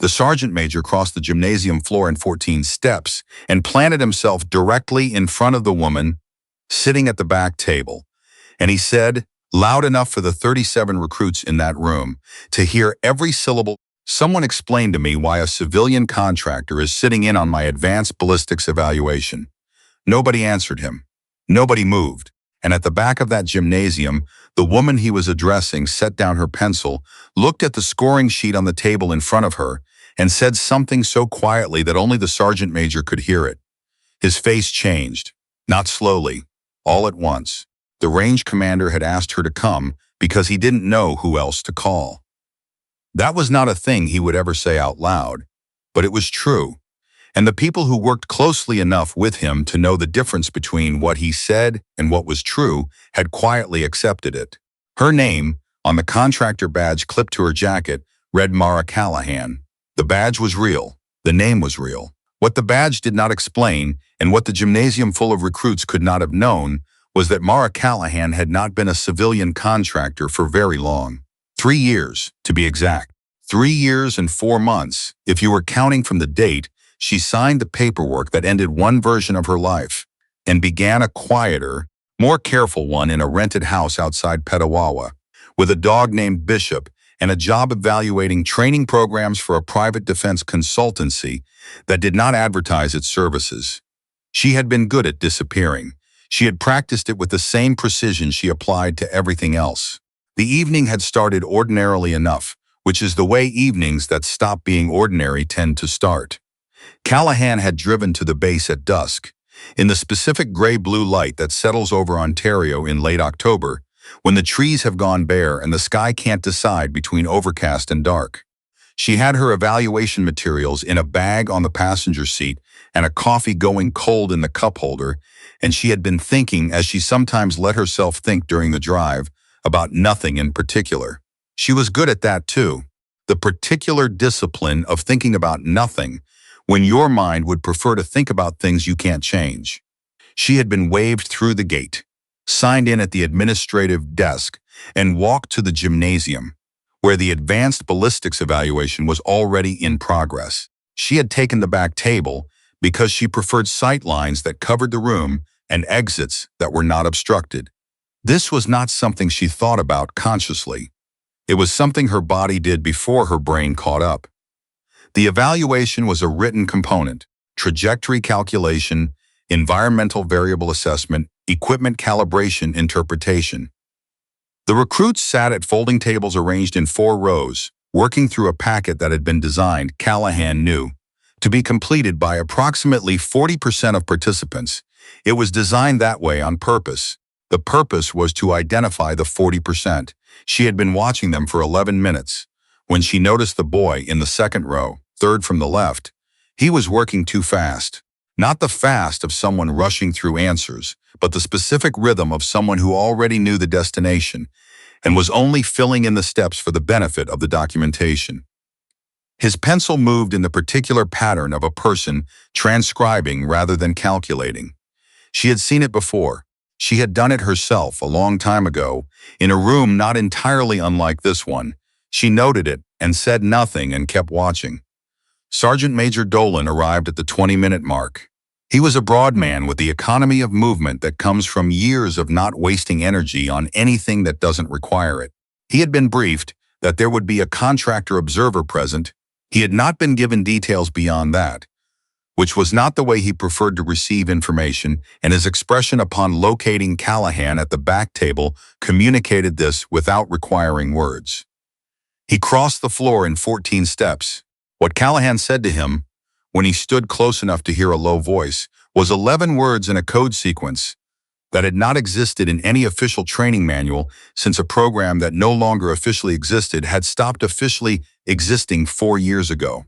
The sergeant major crossed the gymnasium floor in 14 steps and planted himself directly in front of the woman sitting at the back table. And he said, loud enough for the 37 recruits in that room to hear every syllable, "Someone explain to me why a civilian contractor is sitting in on my advanced ballistics evaluation." Nobody answered him. Nobody moved. And at the back of that gymnasium, the woman he was addressing set down her pencil, looked at the scoring sheet on the table in front of her, and said something so quietly that only the sergeant major could hear it. His face changed, not slowly, all at once. The range commander had asked her to come because he didn't know who else to call. That was not a thing he would ever say out loud, but it was true. And the people who worked closely enough with him to know the difference between what he said and what was true had quietly accepted it. Her name, on the contractor badge clipped to her jacket, read Mara Callahan. The badge was real. The name was real. What the badge did not explain, and what the gymnasium full of recruits could not have known, was that Mara Callahan had not been a civilian contractor for very long. 3 years, to be exact. 3 years and 4 months, if you were counting from the date she signed the paperwork that ended one version of her life and began a quieter, more careful one in a rented house outside Petawawa, with a dog named Bishop and a job evaluating training programs for a private defense consultancy that did not advertise its services. She had been good at disappearing. She had practiced it with the same precision she applied to everything else. The evening had started ordinarily enough, which is the way evenings that stop being ordinary tend to start. Callahan had driven to the base at dusk, in the specific gray-blue light that settles over Ontario in late October, when the trees have gone bare and the sky can't decide between overcast and dark. She had her evaluation materials in a bag on the passenger seat and a coffee going cold in the cup holder, and she had been thinking, as she sometimes let herself think during the drive, about nothing in particular. She was good at that too, the particular discipline of thinking about nothing, when your mind would prefer to think about things you can't change. She had been waved through the gate, signed in at the administrative desk, and walked to the gymnasium, where the advanced ballistics evaluation was already in progress. She had taken the back table because she preferred sight lines that covered the room and exits that were not obstructed. This was not something she thought about consciously. It was something her body did before her brain caught up. The evaluation was a written component: trajectory calculation, environmental variable assessment, equipment calibration, interpretation. The recruits sat at folding tables arranged in 4 rows, working through a packet that had been designed, Callahan knew, to be completed by approximately 40% of participants. It was designed that way on purpose. The purpose was to identify the 40%. She had been watching them for 11 minutes. When she noticed the boy in the second row, third from the left, he was working too fast. Not the fast of someone rushing through answers, but the specific rhythm of someone who already knew the destination and was only filling in the steps for the benefit of the documentation. His pencil moved in the particular pattern of a person transcribing rather than calculating. She had seen it before. She had done it herself a long time ago, in a room not entirely unlike this one. She noted it and said nothing and kept watching. Sergeant Major Dolan arrived at the 20-minute mark. He was a broad man with the economy of movement that comes from years of not wasting energy on anything that doesn't require it. He had been briefed that there would be a contractor observer present. He had not been given details beyond that, which was not the way he preferred to receive information, and his expression upon locating Callahan at the back table communicated this without requiring words. He crossed the floor in 14 steps. What Callahan said to him, when he stood close enough to hear a low voice, was 11 words in a code sequence that had not existed in any official training manual since a program that no longer officially existed had stopped officially existing 4 years ago.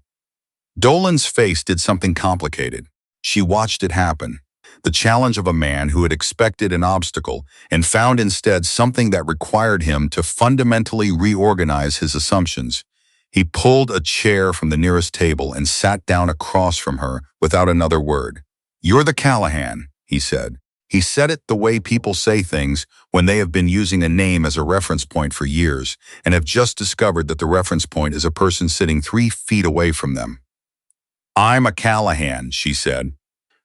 Dolan's face did something complicated. She watched it happen. The challenge of a man who had expected an obstacle and found instead something that required him to fundamentally reorganize his assumptions. He pulled a chair from the nearest table and sat down across from her without another word. "You're the Callahan," he said. He said it the way people say things when they have been using a name as a reference point for years and have just discovered that the reference point is a person sitting 3 feet away from them. "I'm a Callahan," she said.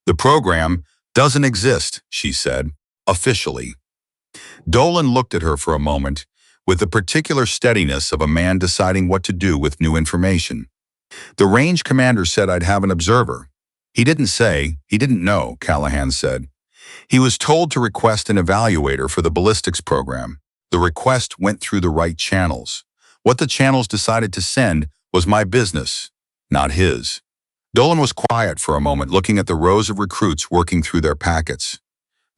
"The program doesn't exist," she said, officially. Dolan looked at her for a moment, with the particular steadiness of a man deciding what to do with new information. "The range commander said I'd have an observer." "He didn't say, he didn't know," Callahan said. "He was told to request an evaluator for the ballistics program. The request went through the right channels. What the channels decided to send was my business, not his." Dolan was quiet for a moment, looking at the rows of recruits working through their packets.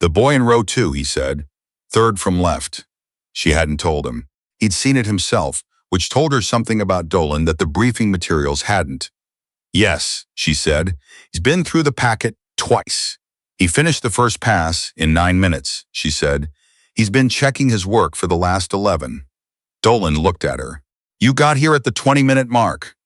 "The boy in row 2, he said. 3rd from left." She hadn't told him. He'd seen it himself, which told her something about Dolan that the briefing materials hadn't. "Yes," she said. "He's been through the packet twice. He finished the first pass in 9 minutes," she said. "He's been checking his work for the last 11. Dolan looked at her. "You got here at the 20-minute mark."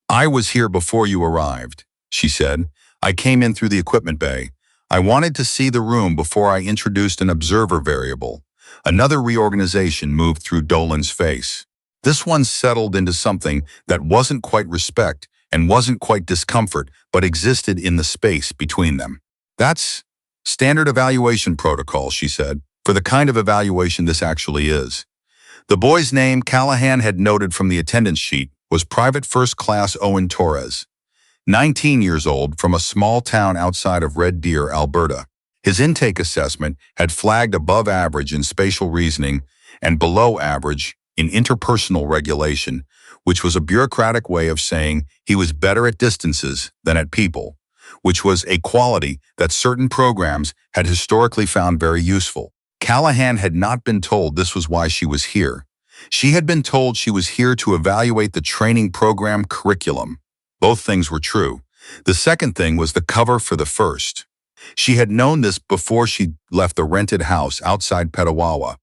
"I was here before you arrived," she said. "I came in through the equipment bay. I wanted to see the room before I introduced an observer variable." Another reorganization moved through Dolan's face. This one settled into something that wasn't quite respect and wasn't quite discomfort, but existed in the space between them. "That's standard evaluation protocol," she said, "for the kind of evaluation this actually is." The boy's name, Callahan had noted from the attendance sheet, was Private First Class Owen Torres, 19 years old, from a small town outside of Red Deer, Alberta. His intake assessment had flagged above average in spatial reasoning and below average in interpersonal regulation, which was a bureaucratic way of saying he was better at distances than at people, which was a quality that certain programs had historically found very useful. Callahan had not been told this was why she was here. She had been told she was here to evaluate the training program curriculum. Both things were true. The second thing was the cover for the first. She had known this before she left the rented house outside Petawawa.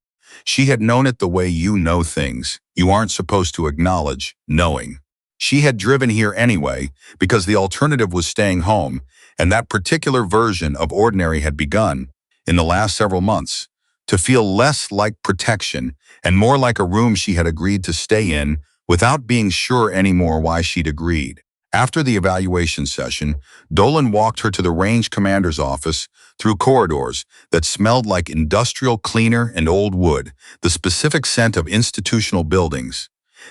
She had known it the way you know things you aren't supposed to acknowledge knowing. She had driven here anyway because the alternative was staying home, and that particular version of ordinary had begun, in the last several months, to feel less like protection and more like a room she had agreed to stay in without being sure anymore why she'd agreed. After the evaluation session, Dolan walked her to the range commander's office through corridors that smelled like industrial cleaner and old wood, the specific scent of institutional buildings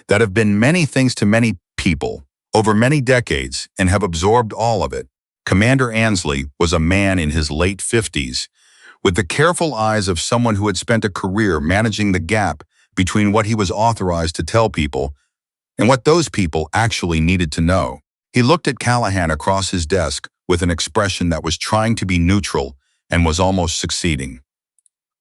that have been many things to many people over many decades and have absorbed all of it. Commander Ansley was a man in his late 50s, with the careful eyes of someone who had spent a career managing the gap between what he was authorized to tell people and what those people actually needed to know. He looked at Callahan across his desk with an expression that was trying to be neutral and was almost succeeding.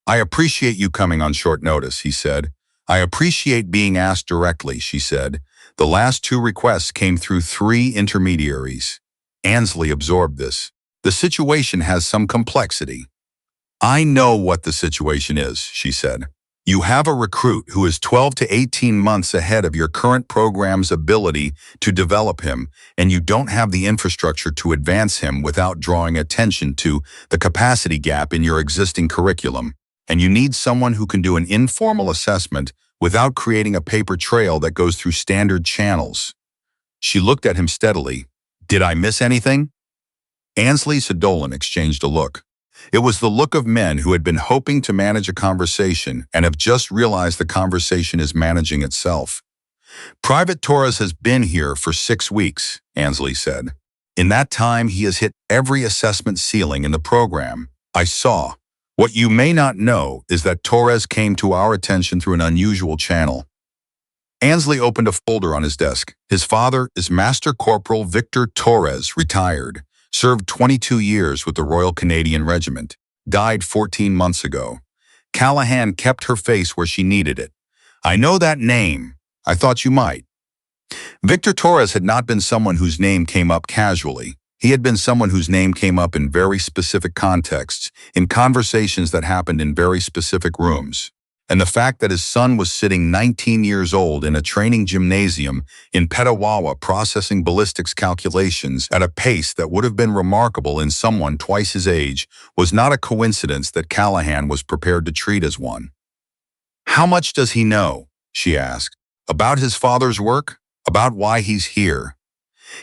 "I appreciate you coming on short notice," he said. "I appreciate being asked directly," she said. "The last 2 requests came through 3 intermediaries." Ansley absorbed this. "The situation has some complexity." "I know what the situation is," she said. "You have a recruit who is 12 to 18 months ahead of your current program's ability to develop him, and you don't have the infrastructure to advance him without drawing attention to the capacity gap in your existing curriculum. And you need someone who can do an informal assessment without creating a paper trail that goes through standard channels." She looked at him steadily. "Did I miss anything?" Ansley and Dolan exchanged a look. It was the look of men who had been hoping to manage a conversation and have just realized the conversation is managing itself. "Private Torres has been here for 6 weeks, Ansley said. "In that time, he has hit every assessment ceiling in the program. I saw. What you may not know is that Torres came to our attention through an unusual channel." Ansley opened a folder on his desk. "His father is Master Corporal Victor Torres, retired. Served 22 years with the Royal Canadian Regiment. Died 14 months ago." Callahan kept her face where she needed it. "I know that name. I thought you might." Victor Torres had not been someone whose name came up casually. He had been someone whose name came up in very specific contexts, in conversations that happened in very specific rooms. and the fact that his son was sitting 19 years old in a training gymnasium in Petawawa processing ballistics calculations at a pace that would have been remarkable in someone twice his age was not a coincidence that Callahan was prepared to treat as one. "How much does he know?" she asked. "About his father's work? About why he's here?"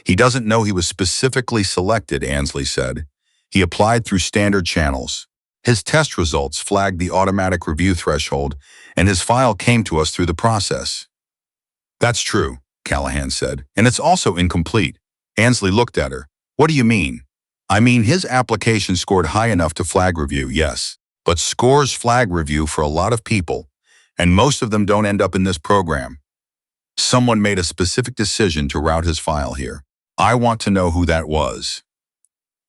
"He doesn't know he was specifically selected," Ansley said. "He applied through standard channels. His test results flagged the automatic review threshold, and his file came to us through the process." "That's true," Callahan said, "and it's also incomplete." Ansley looked at her. "What do you mean?" "I mean, his application scored high enough to flag review, yes. But scores flag review for a lot of people, and most of them don't end up in this program. Someone made a specific decision to route his file here. I want to know who that was."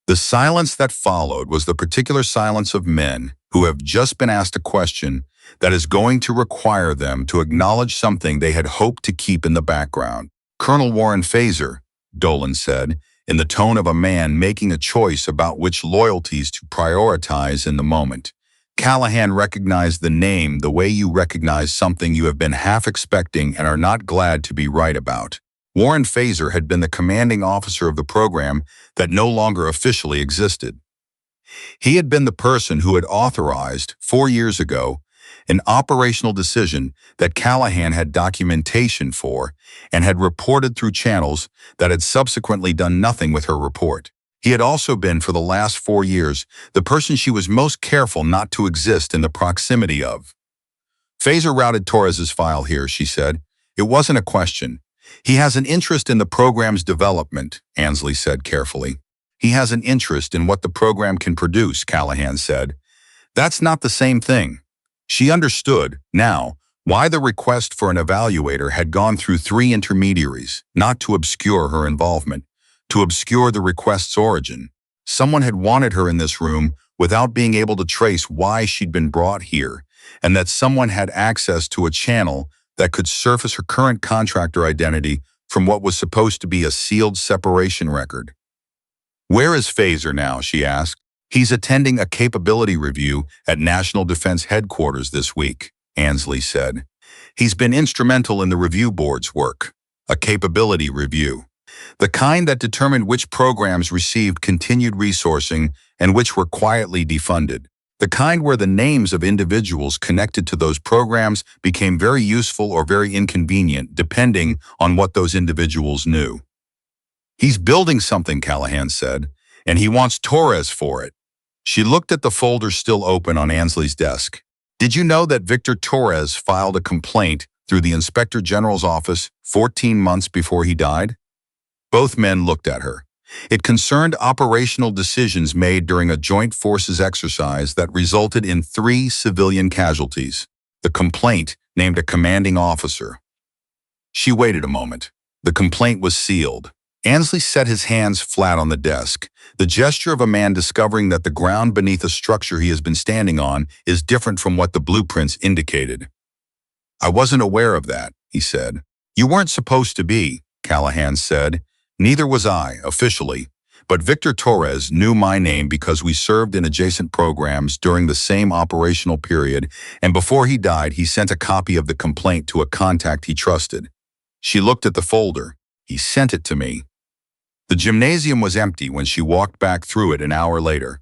The silence that followed was the particular silence of men who have just been asked a question that is going to require them to acknowledge something they had hoped to keep in the background. "Colonel Warren Phaser," Dolan said, in the tone of a man making a choice about which loyalties to prioritize in the moment. Callahan recognized the name the way you recognize something you have been half expecting and are not glad to be right about. Warren Phaser had been the commanding officer of the program that no longer officially existed. He had been the person who had authorized, 4 years ago, an operational decision that Callahan had documentation for and had reported through channels that had subsequently done nothing with her report. He had also been, for the last 4 years, the person she was most careful not to exist in the proximity of. "Phaser routed Torres's file here," she said. "It wasn't a question. He has an interest in the program's development," Ansley said carefully. "He has an interest in what the program can produce," Callahan said. "That's not the same thing." She understood, now, why the request for an evaluator had gone through 3 intermediaries, not to obscure her involvement, to obscure the request's origin. Someone had wanted her in this room without being able to trace why she'd been brought here, and that someone had access to a channel that could surface her current contractor identity from what was supposed to be a sealed separation record. "Where is Phaser now?" she asked. "He's attending a capability review at National Defense Headquarters this week," Ansley said. "He's been instrumental in the review board's work. A capability review. The kind that determined which programs received continued resourcing and which were quietly defunded. The kind where the names of individuals connected to those programs became very useful or very inconvenient, depending on what those individuals knew." "He's building something," Callahan said, "and he wants Torres for it." She looked at the folder still open on Ansley's desk. "Did you know that Victor Torres filed a complaint through the Inspector General's office 14 months before he died?" Both men looked at her. It concerned operational decisions made during a joint forces exercise that resulted in 3 civilian casualties. The complaint named a commanding officer. She waited a moment. The complaint was sealed. Ansley set his hands flat on the desk, the gesture of a man discovering that the ground beneath a structure he has been standing on is different from what the blueprints indicated. "I wasn't aware of that," he said. "You weren't supposed to be," Callahan said. "Neither was I, officially. But Victor Torres knew my name because we served in adjacent programs during the same operational period, and before he died, he sent a copy of the complaint to a contact he trusted." She looked at the folder. "He sent it to me." The gymnasium was empty when she walked back through it an hour later.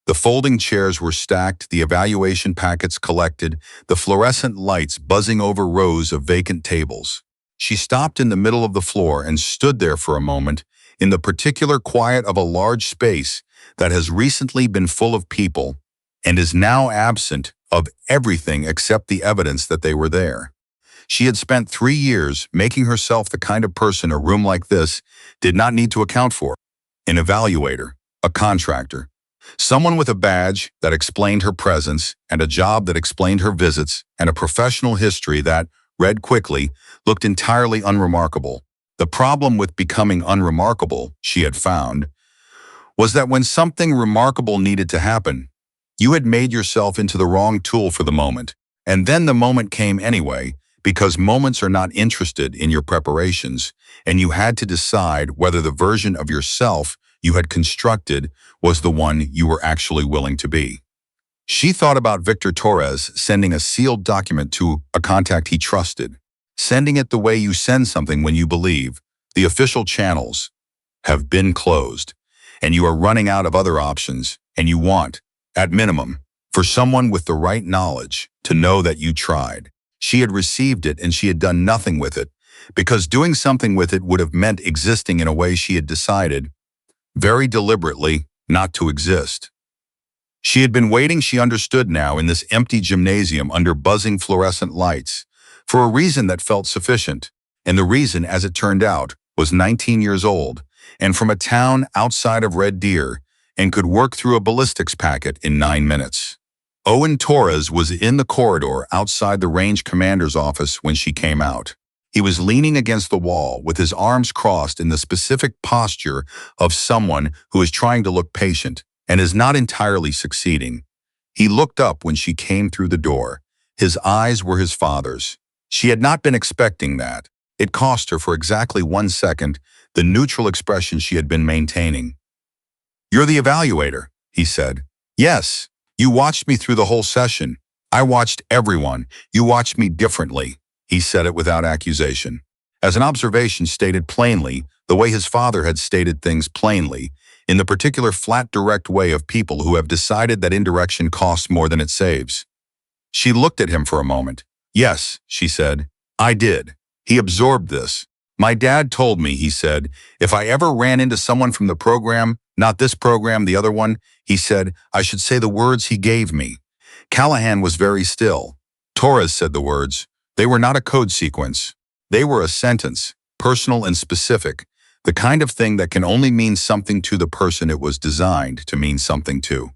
The folding chairs were stacked, the evaluation packets collected, the fluorescent lights buzzing over rows of vacant tables. She stopped in the middle of the floor and stood there for a moment, in the particular quiet of a large space that has recently been full of people and is now absent of everything except the evidence that they were there. She had spent 3 years making herself the kind of person a room like this did not need to account for. An evaluator, a contractor, someone with a badge that explained her presence and a job that explained her visits and a professional history that, read quickly, looked entirely unremarkable. The problem with becoming unremarkable, she had found, was that when something remarkable needed to happen, you had made yourself into the wrong tool for the moment. And then the moment came anyway, because moments are not interested in your preparations, and you had to decide whether the version of yourself you had constructed was the one you were actually willing to be. She thought about Victor Torres sending a sealed document to a contact he trusted, sending it the way you send something when you believe the official channels have been closed, and you are running out of other options, and you want, at minimum, for someone with the right knowledge to know that you tried. She had received it and she had done nothing with it, because doing something with it would have meant existing in a way she had decided, very deliberately, not to exist. She had been waiting, she understood now, in this empty gymnasium under buzzing fluorescent lights, for a reason that felt sufficient, and the reason, as it turned out, was 19 years old, and from a town outside of Red Deer, and could work through a ballistics packet in 9 minutes. Owen Torres was in the corridor outside the range commander's office when she came out. He was leaning against the wall with his arms crossed in the specific posture of someone who is trying to look patient and is not entirely succeeding. He looked up when she came through the door. His eyes were his father's. She had not been expecting that. It cost her for exactly 1 second the neutral expression she had been maintaining. "You're the evaluator," he said. "Yes. You watched me through the whole session. I watched everyone. You watched me differently." He said it without accusation, as an observation stated plainly, the way his father had stated things plainly, in the particular flat direct way of people who have decided that indirection costs more than it saves. She looked at him for a moment. "Yes," she said, "I did." He absorbed this. "My dad told me," he said, "if I ever ran into someone from the program, not this program, the other one," he said, "I should say the words he gave me." Callahan was very still. Torres said the words. They were not a code sequence. They were a sentence, personal and specific, the kind of thing that can only mean something to the person it was designed to mean something to.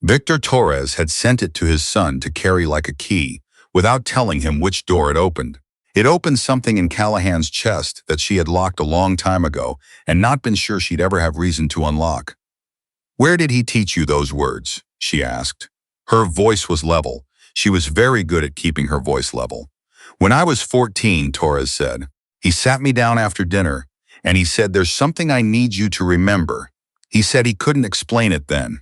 Victor Torres had sent it to his son to carry like a key, without telling him which door it opened. It opened something in Callahan's chest that she had locked a long time ago and not been sure she'd ever have reason to unlock. "Where did he teach you those words?" she asked. Her voice was level. She was very good at keeping her voice level. "When I was 14, Torres said. He sat me down after dinner, and he said, 'There's something I need you to remember.' He said he couldn't explain it then.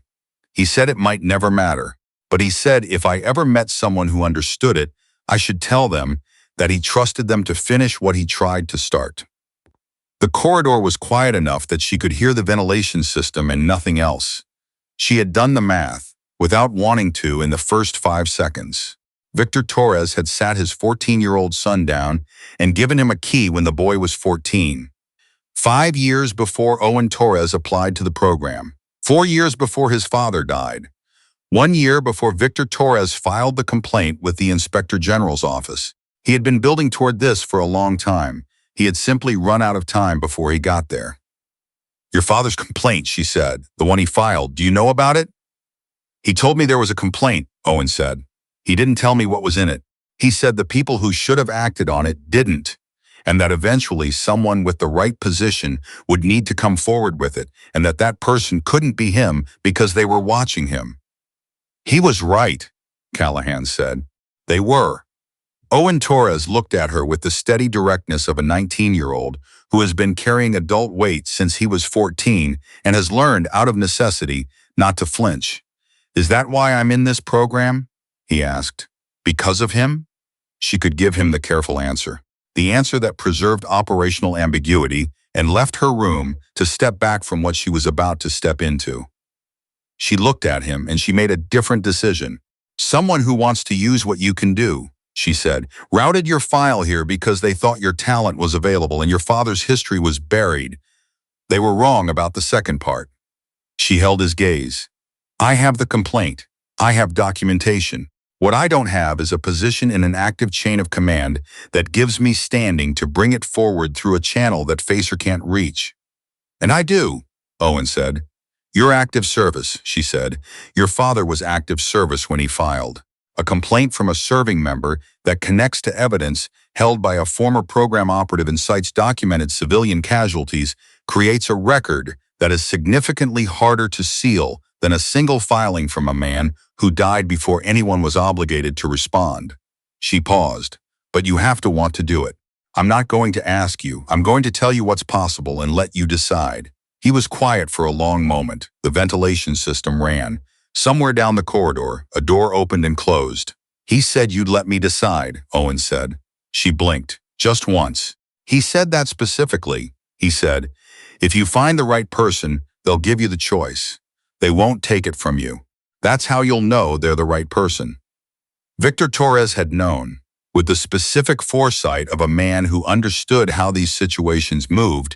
He said it might never matter. But he said if I ever met someone who understood it, I should tell them that he trusted them to finish what he tried to start." The corridor was quiet enough that she could hear the ventilation system and nothing else. She had done the math, without wanting to, in the first 5 seconds. Victor Torres had sat his 14-year-old son down and given him a key when the boy was 14. 5 years before Owen Torres applied to the program. 4 years before his father died. 1 year before Victor Torres filed the complaint with the Inspector General's office. He had been building toward this for a long time. He had simply run out of time before he got there. "Your father's complaint," she said, "the one he filed, do you know about it?" "He told me there was a complaint," Owen said. "He didn't tell me what was in it. He said the people who should have acted on it didn't, and that eventually someone with the right position would need to come forward with it, and that that person couldn't be him because they were watching him." "He was right," Callahan said. "They were." Owen Torres looked at her with the steady directness of a 19-year-old who has been carrying adult weight since he was 14 and has learned out of necessity not to flinch. "Is that why I'm in this program?" he asked. "Because of him?" She could give him the careful answer, the answer that preserved operational ambiguity and left her room to step back from what she was about to step into. She looked at him and she made a different decision. "Someone who wants to use what you can do," she said, "routed your file here because they thought your talent was available and your father's history was buried. They were wrong about the second part." She held his gaze. "I have the complaint. I have documentation. What I don't have is a position in an active chain of command that gives me standing to bring it forward through a channel that Facer can't reach." "And I do," Owen said. "You're active service," she said. "Your father was active service when he filed. A complaint from a serving member that connects to evidence held by a former program operative and cites documented civilian casualties creates a record that is significantly harder to seal than a single filing from a man who died before anyone was obligated to respond." She paused. "But you have to want to do it. I'm not going to ask you. I'm going to tell you what's possible and let you decide." He was quiet for a long moment. The ventilation system ran. Somewhere down the corridor, a door opened and closed. He said you'd let me decide, Owen said. She blinked, just once. He said that specifically. He said, if you find the right person, they'll give you the choice. They won't take it from you. That's how you'll know they're the right person. Victor Torres had known, with the specific foresight of a man who understood how these situations moved,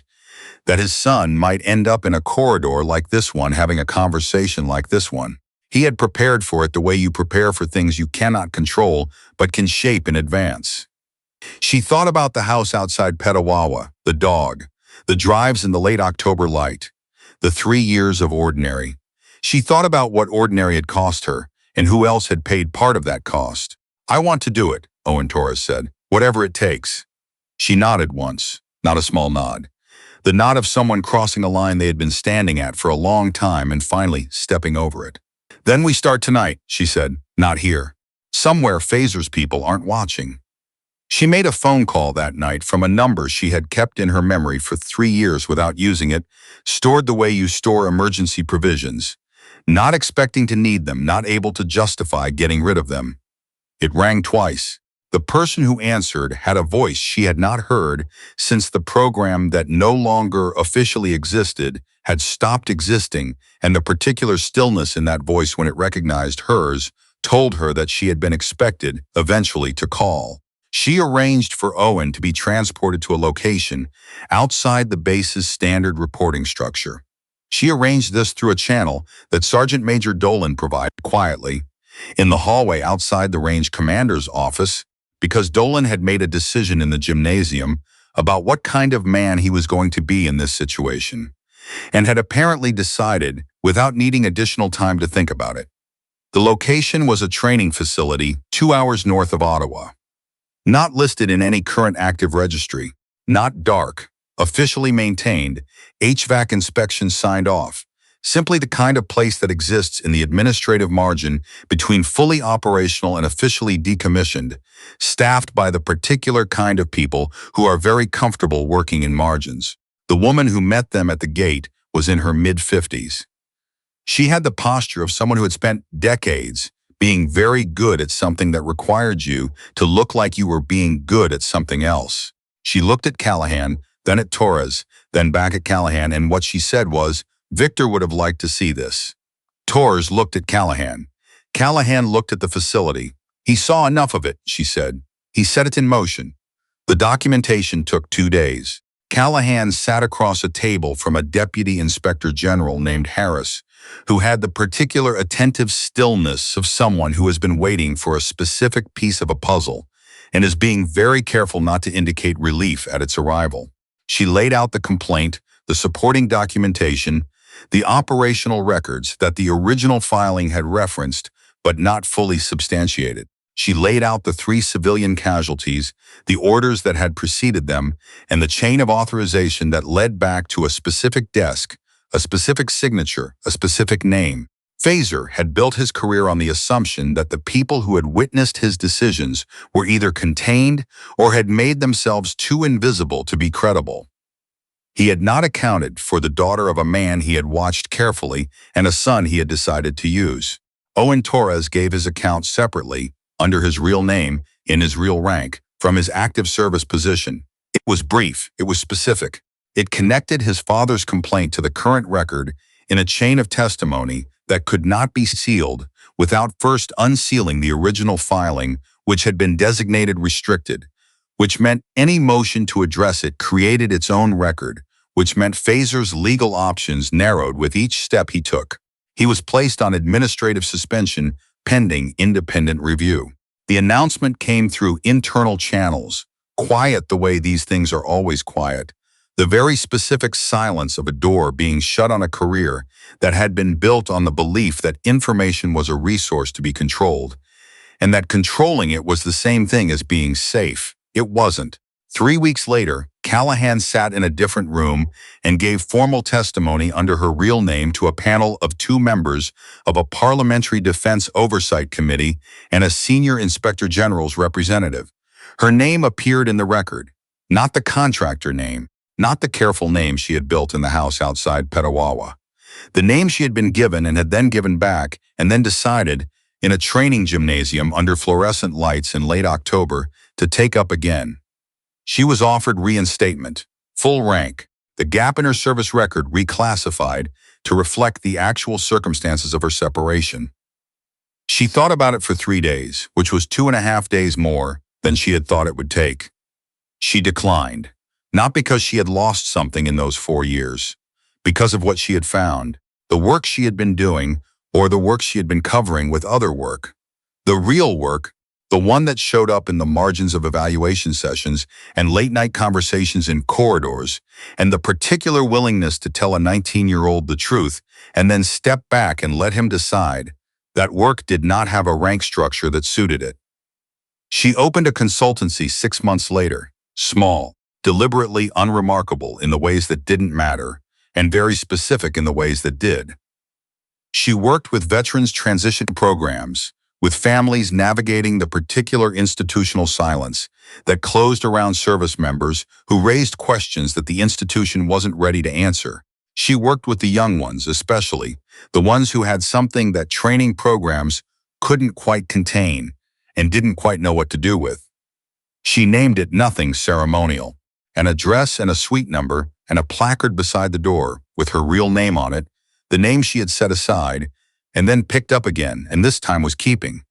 that his son might end up in a corridor like this one having a conversation like this one. He had prepared for it the way you prepare for things you cannot control but can shape in advance. She thought about the house outside Petawawa, the dog, the drives in the late October light, the 3 years of ordinary. She thought about what ordinary had cost her and who else had paid part of that cost. I want to do it, Owen Torres said, whatever it takes. She nodded once, not a small nod. The nod of someone crossing a line they had been standing at for a long time and finally stepping over it. Then we start tonight, she said, not here. Somewhere Phaser's people aren't watching. She made a phone call that night from a number she had kept in her memory for 3 years without using it, stored the way you store emergency provisions, not expecting to need them, not able to justify getting rid of them. It rang twice. The person who answered had a voice she had not heard since the program that no longer officially existed had stopped existing, and the particular stillness in that voice when it recognized hers told her that she had been expected, eventually, to call. She arranged for Owen to be transported to a location outside the base's standard reporting structure. She arranged this through a channel that Sergeant Major Dolan provided quietly in the hallway outside the range commander's office, because Dolan had made a decision in the gymnasium about what kind of man he was going to be in this situation, and had apparently decided without needing additional time to think about it. The location was a training facility 2 hours north of Ottawa. Not listed in any current active registry, not dark, officially maintained, HVAC inspections signed off, simply the kind of place that exists in the administrative margin between fully operational and officially decommissioned, staffed by the particular kind of people who are very comfortable working in margins. The woman who met them at the gate was in her mid-50s. She had the posture of someone who had spent decades being very good at something that required you to look like you were being good at something else. She looked at Callahan, then at Torres, then back at Callahan, and what she said was, Victor would have liked to see this. Torres looked at Callahan. Callahan looked at the facility. He saw enough of it, she said. He set it in motion. The documentation took 2 days. Callahan sat across a table from a deputy inspector general named Harris, who had the particular attentive stillness of someone who has been waiting for a specific piece of a puzzle and is being very careful not to indicate relief at its arrival. She laid out the complaint, the supporting documentation, the operational records that the original filing had referenced but not fully substantiated. She laid out the 3 civilian casualties, the orders that had preceded them, and the chain of authorization that led back to a specific desk, a specific signature, a specific name. Phaser had built his career on the assumption that the people who had witnessed his decisions were either contained or had made themselves too invisible to be credible. He had not accounted for the daughter of a man he had watched carefully and a son he had decided to use. Owen Torres gave his account separately, under his real name, in his real rank, from his active service position. It was brief, it was specific. It connected his father's complaint to the current record in a chain of testimony that could not be sealed without first unsealing the original filing, which had been designated restricted, which meant any motion to address it created its own record, which meant Phaser's legal options narrowed with each step he took. He was placed on administrative suspension pending independent review. The announcement came through internal channels, quiet the way these things are always quiet. The very specific silence of a door being shut on a career that had been built on the belief that information was a resource to be controlled, and that controlling it was the same thing as being safe. It wasn't. 3 weeks later, Callahan sat in a different room and gave formal testimony under her real name to a panel of 2 members of a Parliamentary Defense Oversight Committee and a senior Inspector General's representative. Her name appeared in the record, not the contractor name, not the careful name she had built in the house outside Petawawa. The name she had been given and had then given back, and then decided, in a training gymnasium under fluorescent lights in late October, to take up again. She was offered reinstatement, full rank, the gap in her service record reclassified to reflect the actual circumstances of her separation. She thought about it for 3 days, which was 2.5 days more than she had thought it would take. She declined, not because she had lost something in those 4 years, because of what she had found, the work she had been doing, or the work she had been covering with other work. The real work, the one that showed up in the margins of evaluation sessions and late-night conversations in corridors, and the particular willingness to tell a 19-year-old the truth and then step back and let him decide, that work did not have a rank structure that suited it. She opened a consultancy 6 months later, small, deliberately unremarkable in the ways that didn't matter, and very specific in the ways that did. She worked with veterans transition programs, with families navigating the particular institutional silence that closed around service members who raised questions that the institution wasn't ready to answer. She worked with the young ones, especially, the ones who had something that training programs couldn't quite contain and didn't quite know what to do with. She named it nothing ceremonial, an address and a suite number and a placard beside the door with her real name on it, the name she had set aside, and then picked up again, and this time was keeping.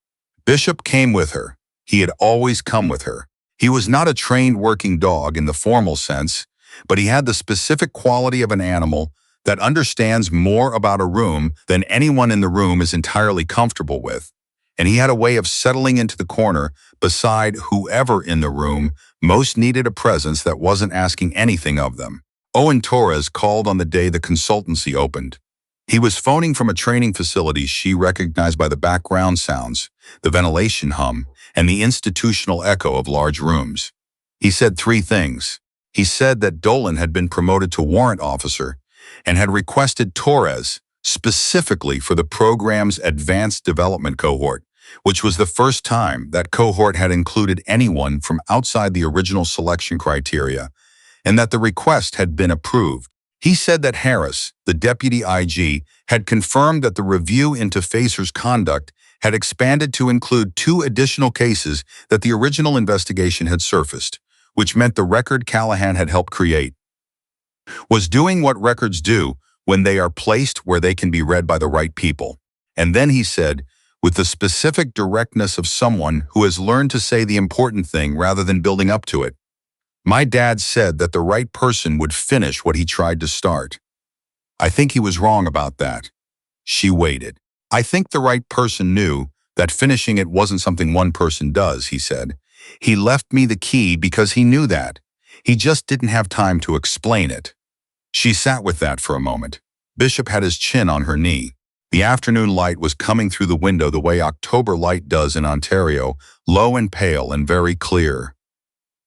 Bishop came with her. He had always come with her. He was not a trained working dog in the formal sense, but he had the specific quality of an animal that understands more about a room than anyone in the room is entirely comfortable with. And he had a way of settling into the corner beside whoever in the room most needed a presence that wasn't asking anything of them. Owen Torres called on the day the consultancy opened. He was phoning from a training facility she recognized by the background sounds, the ventilation hum, and the institutional echo of large rooms. He said 3 things. He said that Dolan had been promoted to warrant officer and had requested Torres specifically for the program's advanced development cohort, which was the first time that cohort had included anyone from outside the original selection criteria, and that the request had been approved. He said that Harris, the deputy IG, had confirmed that the review into Facer's conduct had expanded to include 2 additional cases that the original investigation had surfaced, which meant the record Callahan had helped create was doing what records do when they are placed where they can be read by the right people. And then he said, with the specific directness of someone who has learned to say the important thing rather than building up to it, my dad said that the right person would finish what he tried to start. I think he was wrong about that. She waited. I think the right person knew that finishing it wasn't something one person does, he said. He left me the key because he knew that. He just didn't have time to explain it. She sat with that for a moment. Bishop had his chin on her knee. The afternoon light was coming through the window the way October light does in Ontario, low and pale and very clear.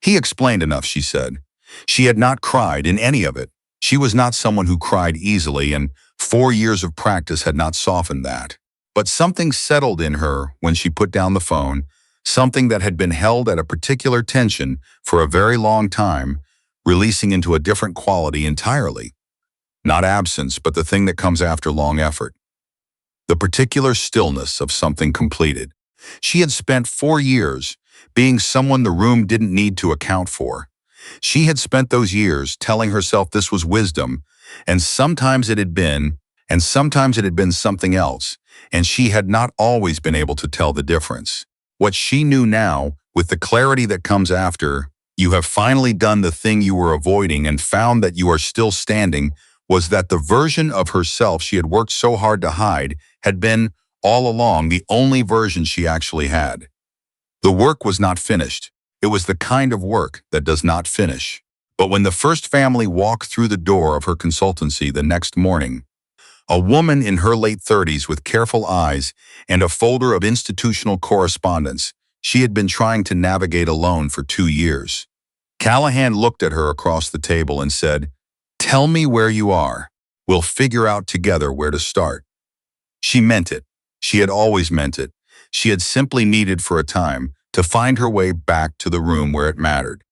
He explained enough, she said. She had not cried in any of it. She was not someone who cried easily, and 4 years of practice had not softened that. But something settled in her when she put down the phone, something that had been held at a particular tension for a very long time, releasing into a different quality entirely. Not absence, but the thing that comes after long effort. The particular stillness of something completed. She had spent 4 years being someone the room didn't need to account for. She had spent those years telling herself this was wisdom, and sometimes it had been, and sometimes it had been something else, and she had not always been able to tell the difference. What she knew now, with the clarity that comes after, you have finally done the thing you were avoiding and found that you are still standing, was that the version of herself she had worked so hard to hide had been, all along, the only version she actually had. The work was not finished. It was the kind of work that does not finish. But when the first family walked through the door of her consultancy the next morning, a woman in her late 30s with careful eyes and a folder of institutional correspondence she had been trying to navigate alone for 2 years. Callahan looked at her across the table and said, "Tell me where you are. We'll figure out together where to start." She meant it. She had always meant it. She had simply needed for a time to find her way back to the room where it mattered.